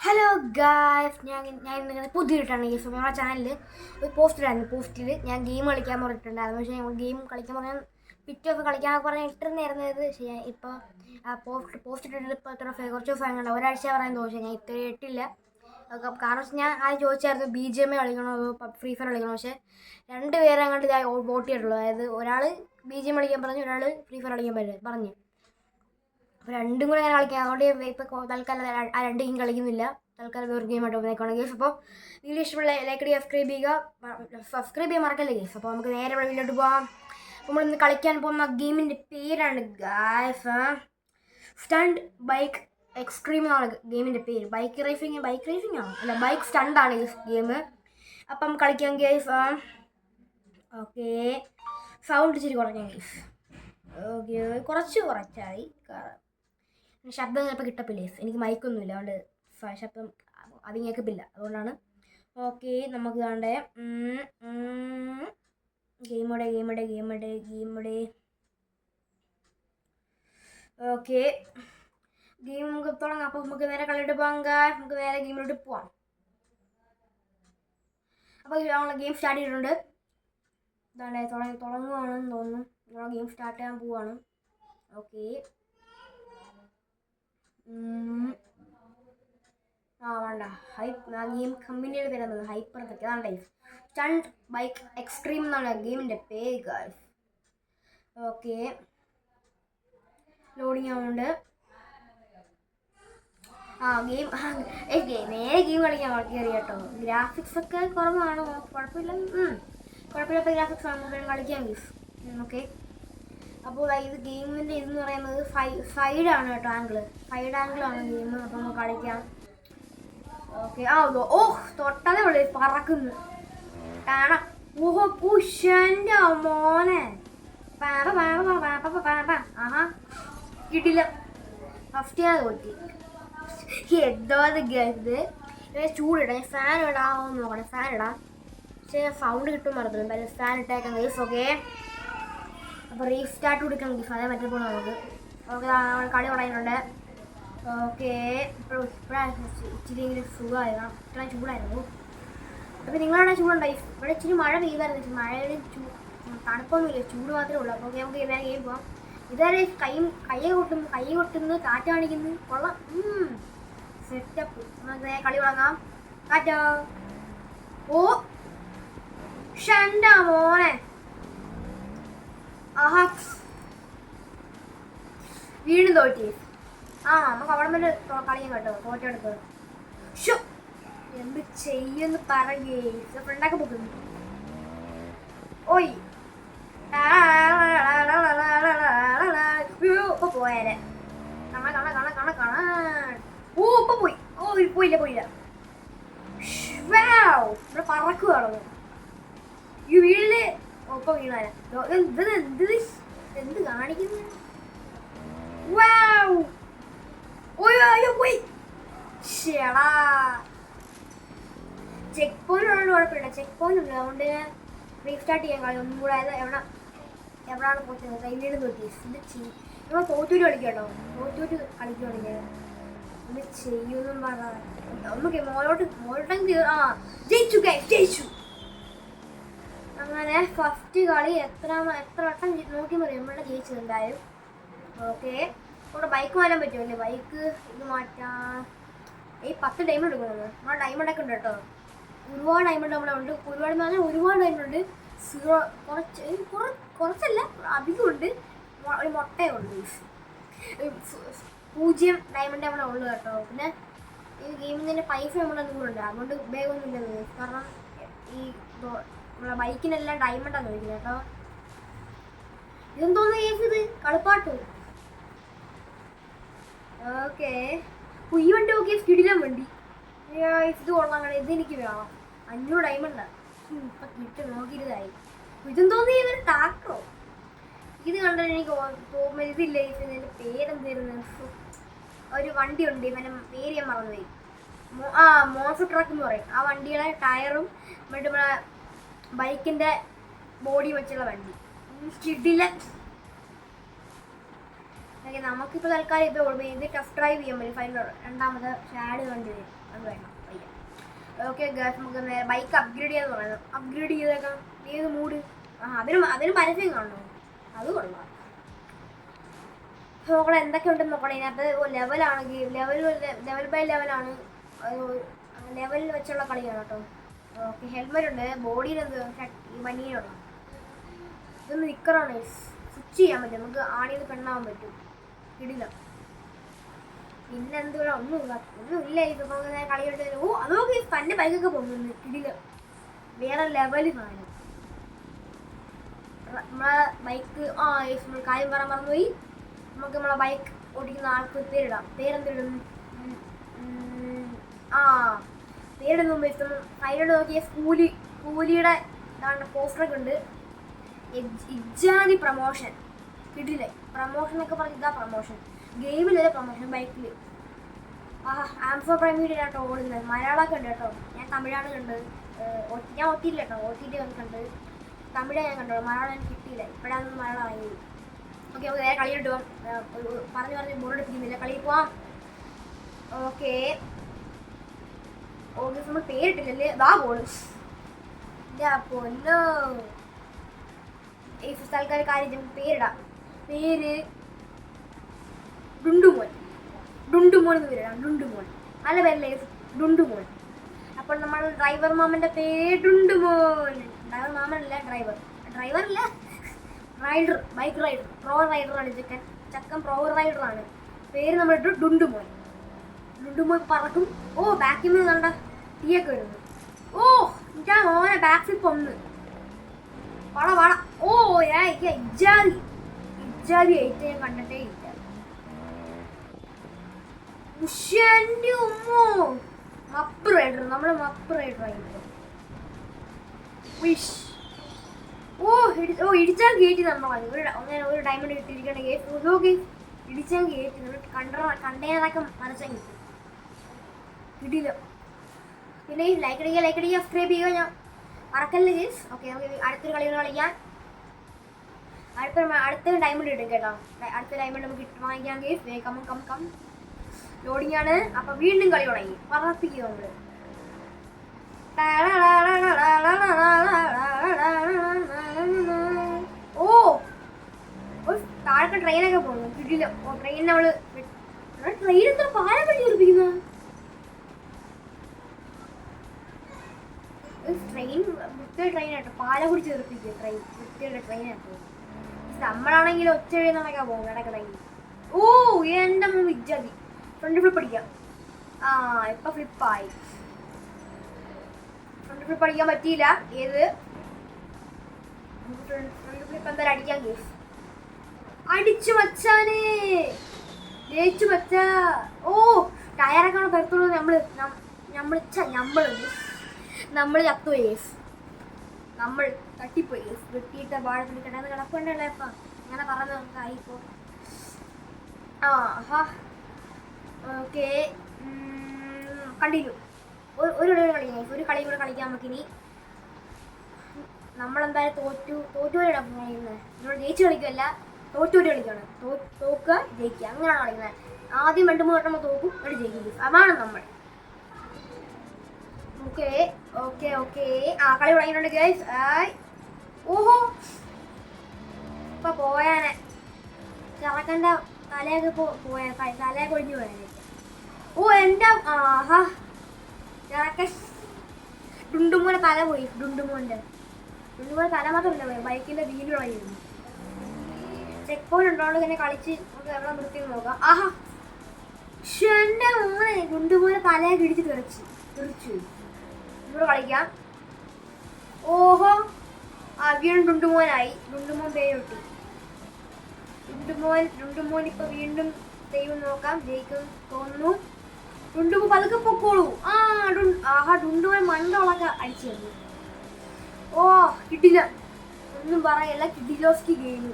Hello guys, ഞാൻ ഇങ്ങനെ പുതിയിട്ടാണ് ഈ സമയം നമ്മുടെ ചാനലിൽ ഒരു പോസ്റ്റിൽ ഞാൻ ഗെയിം കളിക്കാൻ പറഞ്ഞിട്ടുണ്ടായിരുന്നു. പക്ഷേ ഞങ്ങൾ ഗെയിം കളിക്കാൻ പറഞ്ഞാൽ പിറ്റേ ദിവസം കളിക്കാൻ പറഞ്ഞാൽ ഇട്ടിരുന്നായിരുന്നത്. പക്ഷേ ഞാൻ ഇപ്പോൾ ആ പോസ്റ്റ് ഇട്ടിട്ട് ഇപ്പോൾ എത്ര കുറച്ച് ദിവസം കണ്ട ഒരാഴ്ച പറയാൻ തോന്നുന്നു. ഞാൻ ഇത്ര ഇട്ടില്ല. കാരണം ഞാൻ ആദ്യം ചോദിച്ചായിരുന്നു BGMI കളിക്കണോ അതോ ഫ്രീ ഫയർ കളിക്കണോ. പക്ഷേ രണ്ടുപേരെ അങ്ങോട്ട് ഞാൻ വോട്ട് ചെയ്തിട്ടുള്ളൂ. അതായത് ഒരാൾ BGMI കളിക്കാൻ പറഞ്ഞു, ഒരാൾ ഫ്രീ ഫയർ കളിക്കാൻ പറഞ്ഞു. അപ്പോൾ രണ്ടും കൂടെ ഞാൻ കളിക്കാം. അതുകൊണ്ട് ഇപ്പോൾ തൽക്കാലം ആ രണ്ട് ഗെയിം കളിക്കുന്നില്ല. തൽക്കാലം വേറെ ഗെയിമായിട്ട് ഉപയോഗിക്കണം ഗേസ്. അപ്പോൾ വീഡിയോ ഇഷ്ടമുള്ള ലൈക്ക് ചെയ്യുക, സബ്സ്ക്രൈബ് ചെയ്യാൻ മറക്കല്ലേ ഗേസ്. അപ്പോൾ നമുക്ക് നേരെ വീട്ടിലോട്ട് പോകാം. അപ്പോൾ നമ്മളിന്ന് കളിക്കാൻ പോകുന്ന ഗെയിമിൻ്റെ പേരാണ് ഗായ്സ് സ്റ്റണ്ട് ബൈക്ക് എക്സ്ട്രീം എന്നാണ് ഗെയിമിൻ്റെ പേര്. ബൈക്ക് റേസിംഗ് ആണോ അല്ല, ബൈക്ക് സ്റ്റണ്ടാണ് ഈ ഗെയിം. അപ്പം കളിക്കാം ഗേസ്. ഓക്കെ, സൗണ്ട് ഇച്ചിരി കുറയ്ക്കാം ഗേസ്. ഓക്കെ, കുറച്ചായി. ശബ്ദം ചിലപ്പോൾ കിട്ടപ്പില്ലേ, എനിക്ക് മൈക്കൊന്നുമില്ല, അതുകൊണ്ട് ശബ്ദം അധികം കേൾക്കപ്പില്ല. അതുകൊണ്ടാണ്. ഓക്കെ, നമുക്ക് കാണണ്ടേ ഗെയിമുടെ ഓക്കെ, ഗെയിം നമുക്ക് തുടങ്ങാം. അപ്പോൾ നമുക്ക് നേരെ കളിയിട്ട് പോകാം. നമുക്ക് നേരെ ഗെയിമിലോട്ട് പോവാം. അപ്പോൾ നമ്മളെ ഗെയിം സ്റ്റാർട്ട് ചെയ്തിട്ടുണ്ട്. ഇതാണ്ടേ തുടങ്ങുവാണെന്ന് തോന്നുന്നു. നമ്മളെ ഗെയിം സ്റ്റാർട്ട് ചെയ്യാൻ പോവാണ്. ഓക്കെ, വേണ്ട ഗെയിം കമ്പനിയുടെ പേരാണ് ഹൈപ്പർ എഫക്റ്റ്. അതാണ് ടൈപ്പ് സ്റ്റണ്ട് ബൈക്ക് എക്സ്ട്രീം എന്നാണ് ഗെയിമിൻ്റെ പേര് ഗായ്സ്. ഓക്കെ, ലോഡിങ് ആവുന്നുണ്ട്. നേരെ ഗെയിം കളിക്കാൻ കയറി കേട്ടോ. ഗ്രാഫിക്സ് ഒക്കെ കുറവാണ്, കുഴപ്പമില്ല. കുഴപ്പമില്ലാത്ത ഗ്രാഫിക്സ് ആണ്, നമുക്ക് കളിക്കാൻ ഗീസ്. ഓക്കെ, അപ്പോൾ ഇത് ഗെയിമിൻ്റെ ഇതെന്ന് പറയുന്നത് സൈഡാണ് കേട്ടോ, ആംഗിളാണ് ഗെയിം. അപ്പോൾ നമുക്ക് കളിക്കാം. ഓക്കെ, തൊട്ടതേ ഉള്ളു പറക്കുന്നു കാണാം. ഓഹോ പുഷൻ്റെ മോനെ ആഹാ കിട്ടില്ല. ഫസ്റ്റ് ഞാൻ തോറ്റി. എന്തോ ഇത് ചൂടിടാം. ഫാൻ ഇടാമെന്ന് നോക്കണേ, ഫാൻ ഇടാം. പക്ഷേ സൗണ്ട് കിട്ടും മറന്നു. എന്തായാലും ഫാൻ ഇട്ടേക്കാം ഗൈസ്. ഓക്കെ, അപ്പോൾ റീസ്റ്റാർട്ട് കൊടുക്കണം ഗീസ്, അതേ പറ്റ പോകണം നമുക്ക്. ഓക്കെ, കളി തുടങ്ങിയിട്ടുണ്ട്. ഓക്കെ, ഇപ്പോഴാണ് ഇച്ചിരി സുഖമായിരുന്നു, ഇത്രയും ചൂടായിരുന്നു. അപ്പോൾ നിങ്ങളവിടെ ചൂടുണ്ടായി? ഇവിടെ ഇച്ചിരി മഴ പെയ്തായിരുന്നു. മഴയുടെ തണുപ്പൊന്നുമില്ല, ചൂട് മാത്രമേ ഉള്ളൂ. അപ്പോൾ നമുക്ക് ഇതാ ഗെയിം പോകാം. ഇതുവരെ കൈ കൊട്ടുന്നു, കാറ്റ് കാണിക്കുന്നു, കൊള്ളാം. സെറ്റപ്പ്. നമുക്ക് കളി തുടങ്ങാം. കാറ്റോ ഷണ്ടാ മോനെ. ആഹാ, വീണ്ടും തോറ്റി. നമുക്ക് അവിടെ വരെ കളിയാൻ കേട്ടോ. തോറ്റെടുത്ത് എന്ത് ചെയ്യുമെന്ന് പറയേ. ഫ്രണ്ടൊക്കെ പോകുന്നു. ഓയ് ഇപ്പൊ പോയാലേ ഇപ്പൊ പോയില്ല. ഇവിടെ പറക്കുവാണോ ഈ വീടില്? ഇപ്പൊ വീണാല എന്ത് കാണിക്കുന്നു? പോയി. ചേടാ, ചെക്ക് പോയിന്റ് ഉള്ളത് കുഴപ്പമില്ല. ചെക്ക് പോയിന്റ് ഉണ്ട്, അതുകൊണ്ട് റീസ്റ്റാർട്ട് ചെയ്യാൻ കളി ഒന്നും കൂടെ. എവിടെയാണ് പോച്ചത്? കൈവീട് നോക്കി നമ്മൾ തോറ്റൂര് കളിക്കാട്ടോ. തോറ്റൂര് കളിക്കുകയാണെങ്കിൽ എന്ത് ചെയ്യുമെന്നും പറ. ഒന്ന് മോളോട്ടെങ്കിൽ ജയിച്ചു. അങ്ങനെ ഫസ്റ്റ് കളി എത്ര വട്ടം നോക്കി മതി നമ്മളുടെ ജയിച്ചതുണ്ടായും. ഓക്കെ, ഇവിടെ ബൈക്ക് മാറ്റാൻ പറ്റുമല്ലേ? ബൈക്ക് ഇത് മാറ്റാം. 10 ഡയമണ്ട് എടുക്കുന്നത്. നമ്മുടെ ഡയമണ്ടൊക്കെ ഉണ്ട് കേട്ടോ, ഒരുപാട് ഡയമണ്ട് നമ്മളുണ്ട്. ഒരുപാടെന്ന് പറഞ്ഞാൽ ഒരുപാട് ഡയമണ്ട് ഉണ്ട്. കുറച്ചല്ല, അധികമുണ്ട്. ഒരു മുട്ടയുണ്ട്. 0 ഡയമണ്ട് നമ്മളെ ഉള്ളു കേട്ടോ. പിന്നെ ഈ ഗെയിമിൽ തന്നെ പൈസ നമ്മളെ നൂറുണ്ട്, അതുകൊണ്ട് ഉപയോഗമൊന്നുമില്ല. കാരണം ഈ നമ്മളെ ബൈക്കിനെല്ലാം ഡയമണ്ടാണ് ചോദിക്കുന്നത് കേട്ടോ. ഇതെന്തോന്ന് കേസ്, ഇത് കളിപ്പാട്ടു. ഓക്കെ, ഈ വണ്ടി നോക്കിയ സ്കിഡിലാൻ വണ്ടി. ഇത് കൊള്ളാം, ഇതെനിക്ക് വേണം. 500 ഡയമണ്ടാണ് ഇപ്പൊ കിട്ടി. നോക്കിയിരുതായി. ഇതെന്തോന്ന് ഇവര് ട്രാക്ടറോ? ഇത് കണ്ടിട്ട് എനിക്ക് തോന്നുന്നത് ഇതില്ല. ഇതിന്റെ പേരെന്തായിരുന്നു? ഒരു വണ്ടി ഉണ്ട്, ഇവനെ പേര് ഞാൻ മറന്നുപോയി. മോൺസ്റ്റർ ട്രക്ക് എന്ന് പറയും. ആ വണ്ടിയുടെ ടയറും മറ്റേ നമ്മളെ ബൈക്കിന്റെ ബോഡി വെച്ചുള്ള വണ്ടി കിട്ടില്ല. നമുക്കിപ്പോൾ തൽക്കാലം ഇപ്പോൾ ഇത് ടെസ്റ്റ് ഡ്രൈവ് ചെയ്യാൻ പറ്റും. രണ്ടാമത് ഷാഡ് കണ്ടു വരും. അത് വേണം വയ്യ. ഓക്കെ ഗൈസ്, നമുക്ക് നേരെ ബൈക്ക് അപ്ഗ്രേഡ് ചെയ്യാന്ന് പറയുന്നത്. അപ്ഗ്രേഡ് ചെയ്തേക്കാം. ഏത് മൂഡ്? അതിന് പരസ്യം കാണണോ? അത് കൊള്ളാം. നോക്കണം എന്തൊക്കെ ഉണ്ടെന്ന് നോക്കണം. ഇതിനകത്ത് ലെവലാണെങ്കിൽ ലെവൽ ബൈ ലെവലാണ്, ലെവലിൽ വെച്ചുള്ള കളിയാണ് കേട്ടോ. ഓക്കെ, ഹെൽമെറ്റ് ഉണ്ട്. ബോഡിയിൽ എന്ത് ബനിയനുള്ള ഇതൊന്ന് നിക്കറാണ്. സ്വിച്ച് ചെയ്യാൻ പറ്റും, നമുക്ക് ആണിയത് പെണ്ണാവാൻ പറ്റും. ഇടില്ല. പിന്നെ എന്തുകൂടെ ഒന്നുമില്ല. ഇപ്പൊ കളിയോട്ട് അതൊക്കെ തന്റെ ബൈക്കൊക്കെ പോകുന്നു. ഇടില്ല, വേറെ ലെവല് കാണും നമ്മളെ ബൈക്ക്. നമ്മൾ കാര്യം പറയാൻ മറന്നുപോയി. നമുക്ക് നമ്മളെ ബൈക്ക് ഓടിക്കുന്ന ആൾക്ക് പേരിടാം. പേരെന്തിടും? പേരിടുന്ന മുമ്പ് സൈഡിലോട്ട് നോക്കിയ കൂലിയുടെ പോസ്റ്ററൊക്കെ ഉണ്ട്. ഇജാതി പ്രമോഷൻ കിട്ടില്ലേ? പ്രമോഷൻ എന്നൊക്കെ പറഞ്ഞ് ഇതാ പ്രമോഷൻ. ഗെയിമിലല്ലേ പ്രമോഷൻ, ബൈക്കിൽ. ആമസോൺ പ്രൈം വീഡിയോ കേട്ടോ ഓടുന്നത്. മലയാളമൊക്കെ ഉണ്ട് കേട്ടോ. ഞാൻ തമിഴാണ് കണ്ടത്. ഞാൻ ഒത്തിയില്ല കേട്ടോ. ഒത്തിയിട്ട് കണ്ട് തമിഴ് ഞാൻ കണ്ടോ. മലയാളം എനിക്ക് കിട്ടിയില്ല. ഇപ്പോഴാണ് മലയാളം ആയത്. ഓക്കെ, നമുക്ക് നേരെ കളിയിട്ട് പോവാം. പറഞ്ഞ് ബോർഡെടുപ്പിക്കുന്നില്ല, കളിയിൽ പോവാം. ഓക്കെ, നമ്മൾ പേരിട്ടില്ലല്ലേ? ഇതാ പോള് പൊന്നോ. ഈ സ്ഥലക്കാർ കാര്യം പേരിടാം. പേര് ഡുണ്ടുമോൻ എന്ന് പേരിടാം. ഡുണ്ടുമോൻ നല്ല പേരല്ലേ? ഡുണ്ടുമോൻ. അപ്പോൾ നമ്മൾ ഡ്രൈവർ മാമന്റെ പേര് ഡുണ്ടുമോൻ. ഡ്രൈവർ മാമനല്ല, ഡ്രൈവറല്ല, റൈഡർ, ബൈക്ക് റൈഡർ, പ്രോ റൈഡറാണ് ചക്കൻ പ്രോ റൈഡറാണ്. പേര് നമ്മളിട്ട് ഡുണ്ടുമോൻ. ഡുണ്ടുമോൻ പറക്കും. ബാക്കിൽ നിന്ന് കണ്ട തീയൊക്കെ വരുന്നു. ഞാൻ മോനെ ബാക്ക് ഫ്ലിപ്പ് ഒന്ന് വള. ഇജാതി ആയിട്ട് ഞാൻ കണ്ടിട്ടേ ഇല്ല. ഉമ്മോ മപ്പ് റൈഡർ, നമ്മള് മപ്പ് റൈഡർ ആയിരുന്നു. ഇടിച്ചാൽ കയറ്റി നമ്മളാണ്. ഒരു ഡയമണ്ട് കിട്ടിയിരിക്കണ കേസ് ഇടിച്ചാൽ കയറ്റി നമ്മൾ കണ്ടെയ്നറൊക്കെ മനസ്സാൻ കിട്ടും. കിട്ടിയില്ല. പിന്നെ ലൈക്ക് അടിക്കുക, സബ്സ്ക്രൈബ് ചെയ്യുക. ഞാൻ മറക്കല്ലേ ഗേസ്. ഓക്കെ, നമുക്ക് അടുത്തൊരു കളികൾ കളിക്കാം. അടുത്ത ഡയമണ്ട് കിട്ടും കേട്ടോ. അടുത്ത ഡയമണ്ട് നമുക്ക് വാങ്ങിക്കാം ഗേസ്. കം ലോഡിങ് ആണ്. അപ്പൊ വീണ്ടും കളി തുടങ്ങി. പറപ്പിക്കുക നമ്മള്. താഴെ ട്രെയിനൊക്കെ പോകുന്നു. കിട്ടില്ല. ട്രെയിൻ നമ്മള് ട്രെയിൻ എന്താ പാലം പറ്റി ഉറപ്പിക്കുന്ന? ട്രെയിൻ വൃത്തിയുടെ ട്രെയിനാട്ടോ. പാല കുടിച്ച് തെറിപ്പിക്കുക. വൃത്തിയുടെ ട്രെയിനാട്ടോ. നമ്മളാണെങ്കിൽ ഒറ്റ എഴുന്നൊക്കെ പോകും ഇടക്കിടയിൽ. എന്റെ മുമ്പ് ഇജ്ജാതി ഫ്രണ്ട് ഫ്ലിപ്പ് അടിക്കാം. ഇപ്പൊ ഫ്ലിപ്പായി. ഫ്രണ്ട് ഫ്ലിപ്പ് അടിക്കാൻ പറ്റിയില്ല. ഏത് ഫ്രണ്ട് ഫ്ലിപ്പ് എന്തായാലും അടിക്കാൻ കേസ്. അടിച്ചു മച്ചാനെ, ജയിച്ചു മച്ചാ. ടയറൊക്കെ തരത്തുള്ളൂ. നമ്മൾ ചത്തുപോയി കേസ്. നമ്മൾ തട്ടിപ്പോയി കേസ്. വെട്ടിയിട്ട് വാഴത്തിൽ കിടന്ന് കിടപ്പുണ്ടല്ലേ. അപ്പം അങ്ങനെ പറഞ്ഞ നമുക്കായിപ്പോ. Okay, continue. ഒരു കളി കൂടെ കളിക്കാം നമുക്കിനി. നമ്മളെന്തായാലും തോറ്റുവരെയാണ് കളിക്കുന്നത്. നമ്മൾ ജയിച്ച് കളിക്കുകയല്ല, തോറ്റുവരെ കളിക്കുകയാണ്. തോക്കുക ജയിക്കുക, അങ്ങനെയാണ് കളിക്കുന്നത്. ആദ്യം 2-3 വട്ടം തോക്കും, എന്നിട്ട് ജയിക്കും. അതാണ് നമ്മൾ. ഓക്കെ. കളി തുടങ്ങിയിട്ടുണ്ട് ഗൈസ്. ഇപ്പൊ പോയാനെ ചെറുക്കൻ്റെ തലയൊക്കെ തലയൊക്കെ ഒഴിഞ്ഞു പോയാനെ. എന്റെ ചെറുക്കൻ ഡുണ്ടുമോനെ തല പോയി. ഡുണ്ടുമോന്റെ തല മാത്രമല്ല പോയി, ബൈക്കിന്റെ വീല് കളഞ്ഞിരുന്നു. ചെക്ക് പോയിന്റ് ഉണ്ടോണ്ട് ഇങ്ങനെ കളിച്ച് നമുക്ക് എവിടെ നിർത്തി നോക്കാം. എന്റെ മോനെ ഡുണ്ടുമോനെ തലയൊക്കെ ഇടിച്ച് തെറിച്ചു. ഇവിടെ കളിക്കാം. വീണ്ടും ഡുണ്ടുമോനായി. ഡുണ്ടുമോൻ പേരൊട്ടി. ഡുണ്ടുമോൻ ഇപ്പൊ വീണ്ടും ദൈവം നോക്കാം. ജയിക്കും തോന്നുന്നു. ഡുണ്ടുമോൻ പതുക്കെ പൊക്കോളൂ. ഡുണ്ടുമോൻ മണ്ടോളൊക്കെ അടിച്ചു തന്നു. കിട്ടില്ല, ഒന്നും പറയല്ല. കിഡിലോസ്കി ഗെയിം.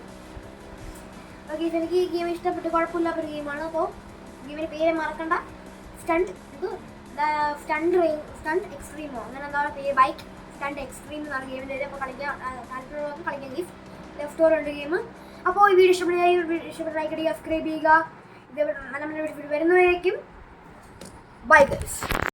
ഓക്കെ, എനിക്ക് ഈ ഗെയിം ഇഷ്ടപ്പെട്ട് കുഴപ്പമില്ലാത്തൊരു ഗെയിമാണ്. അപ്പോൾ ഗെയിമിന്റെ പേര് മറക്കണ്ട. സ്റ്റണ്ട് എക്സ്ട്രീമോ അങ്ങനെ എന്താണ് പേര്. ബൈക്ക് സ്റ്റണ്ട് എക്സ്ട്രീം എന്നാണ് ഗെയിമിൻ്റെ. അപ്പോൾ കളിക്കാൻ ഗെയിം ലെഫ്റ്റ് ഓർ ഉണ്ട് ഗെയിം. അപ്പോൾ ഈ വീഡിയോ ഇഷ്ടപ്പെട്ട ലൈക്ക് അടിക്കുക, സബ്സ്ക്രൈബ് ചെയ്യുക. ഇത് വരുന്നവരേക്കും ബൈ ഗൈസ്.